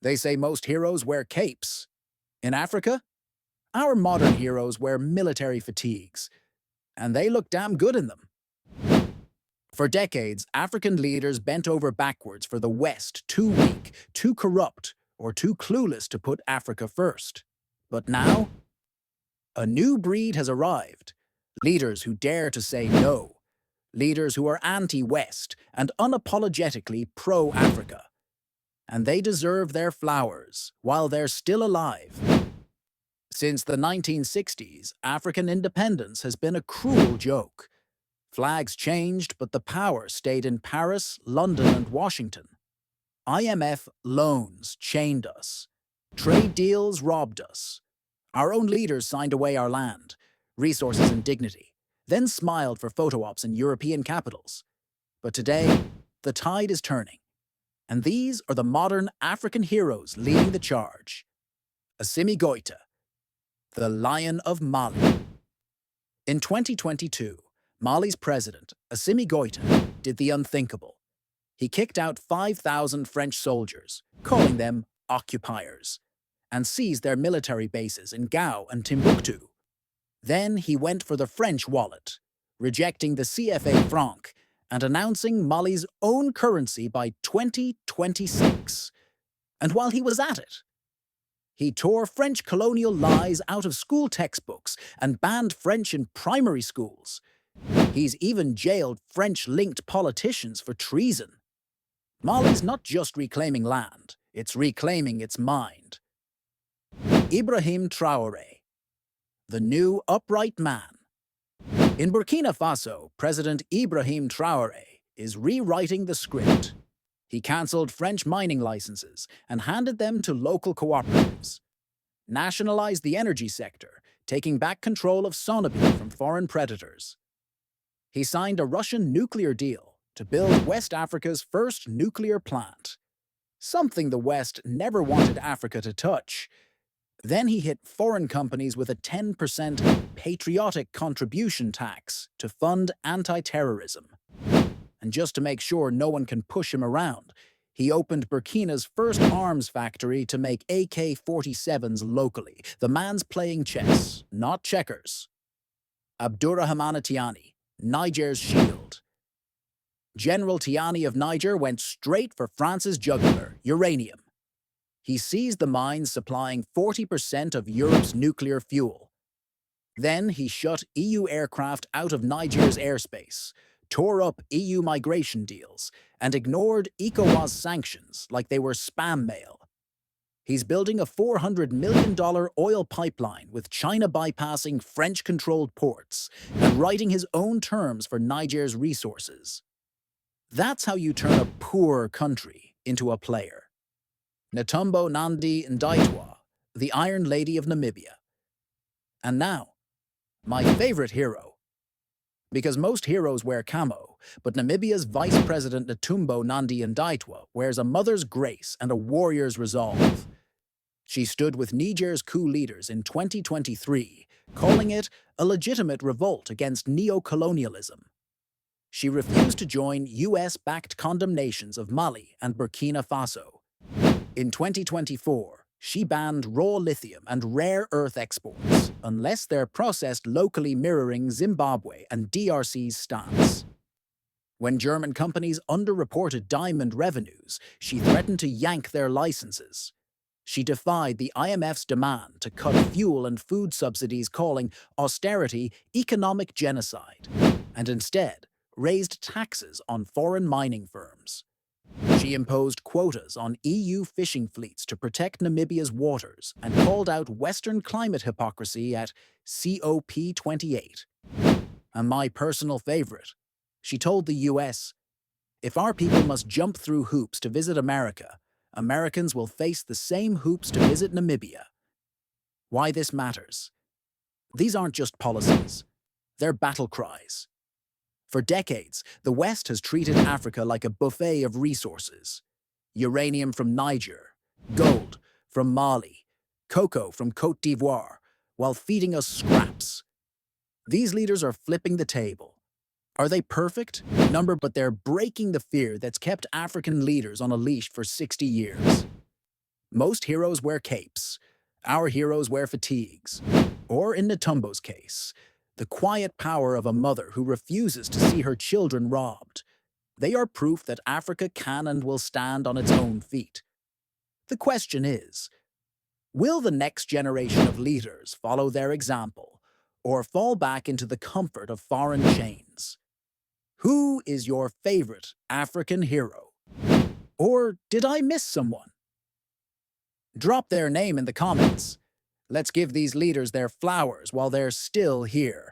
They say most heroes wear capes. In Africa, our modern heroes wear military fatigues, and they look damn good in them. For decades, African leaders bent over backwards for the West, too weak, too corrupt, or too clueless to put Africa first. But now, a new breed has arrived. Leaders who dare to say no. Leaders who are anti-West and unapologetically pro-Africa. And they deserve their flowers while they're still alive. Since the 1960s, African independence has been a cruel joke. Flags changed, but the power stayed in Paris, London, and Washington. IMF loans chained us. Trade deals robbed us. Our own leaders signed away our land, resources, and dignity, then smiled for photo ops in European capitals. But today, the tide is turning. And these are the modern African heroes leading the charge. Assimi Goïta, the Lion of Mali. In 2022, Mali's president, Assimi Goïta, did the unthinkable. He kicked out 5,000 French soldiers, calling them occupiers, and seized their military bases in Gao and Timbuktu. Then he went for the French wallet, rejecting the CFA franc and announcing Mali's own currency by 2026. And while he was at it, he tore French colonial lies out of school textbooks and banned French in primary schools. He's even jailed French-linked politicians for treason. Mali's not just reclaiming land, it's reclaiming its mind. Ibrahim Traoré, the new upright man. In Burkina Faso, President Ibrahim Traoré is rewriting the script. He cancelled French mining licenses and handed them to local cooperatives. Nationalized the energy sector, taking back control of Sonabi from foreign predators. He signed a Russian nuclear deal to build West Africa's first nuclear plant, something the West never wanted Africa to touch. Then he hit foreign companies with a 10% patriotic contribution tax to fund anti-terrorism. And just to make sure no one can push him around, he opened Burkina's first arms factory to make AK-47s locally. The man's playing chess, not checkers. Abdourahmane Tiani, Niger's shield. General Tiani of Niger went straight for France's jugular, uranium. He seized the mines supplying 40% of Europe's nuclear fuel. Then he shut EU aircraft out of Niger's airspace, tore up EU migration deals, and ignored ECOWAS sanctions like they were spam mail. He's building a $400 million oil pipeline with China bypassing French-controlled ports and writing his own terms for Niger's resources. That's how you turn a poor country into a player. Netumbo Nandi-Ndaitwah, the Iron Lady of Namibia. And now, my favorite hero. Because most heroes wear camo, but Namibia's Vice President Netumbo Nandi-Ndaitwah wears a mother's grace and a warrior's resolve. She stood with Niger's coup leaders in 2023, calling it a legitimate revolt against neo-colonialism. She refused to join US-backed condemnations of Mali and Burkina Faso. In 2024, she banned raw lithium and rare earth exports, unless they're processed locally, mirroring Zimbabwe and DRC's stance. When German companies underreported diamond revenues, she threatened to yank their licenses. She defied the IMF's demand to cut fuel and food subsidies, calling austerity economic genocide, and instead raised taxes on foreign mining firms. She imposed quotas on EU fishing fleets to protect Namibia's waters and called out Western climate hypocrisy at COP28. And my personal favorite, she told the US, if our people must jump through hoops to visit America, Americans will face the same hoops to visit Namibia. Why this matters? These aren't just policies. They're battle cries. For decades, the West has treated Africa like a buffet of resources. Uranium from Niger, gold from Mali, cocoa from Côte d'Ivoire, while feeding us scraps. These leaders are flipping the table. Are they perfect? Number, but they're breaking the fear that's kept African leaders on a leash for 60 years. Most heroes wear capes. Our heroes wear fatigues. Or in Netumbo's case, the quiet power of a mother who refuses to see her children robbed. They are proof that Africa can and will stand on its own feet. The question is, will the next generation of leaders follow their example or fall back into the comfort of foreign chains? Who is your favorite African hero? Or did I miss someone? Drop their name in the comments. Let's give these leaders their flowers while they're still here.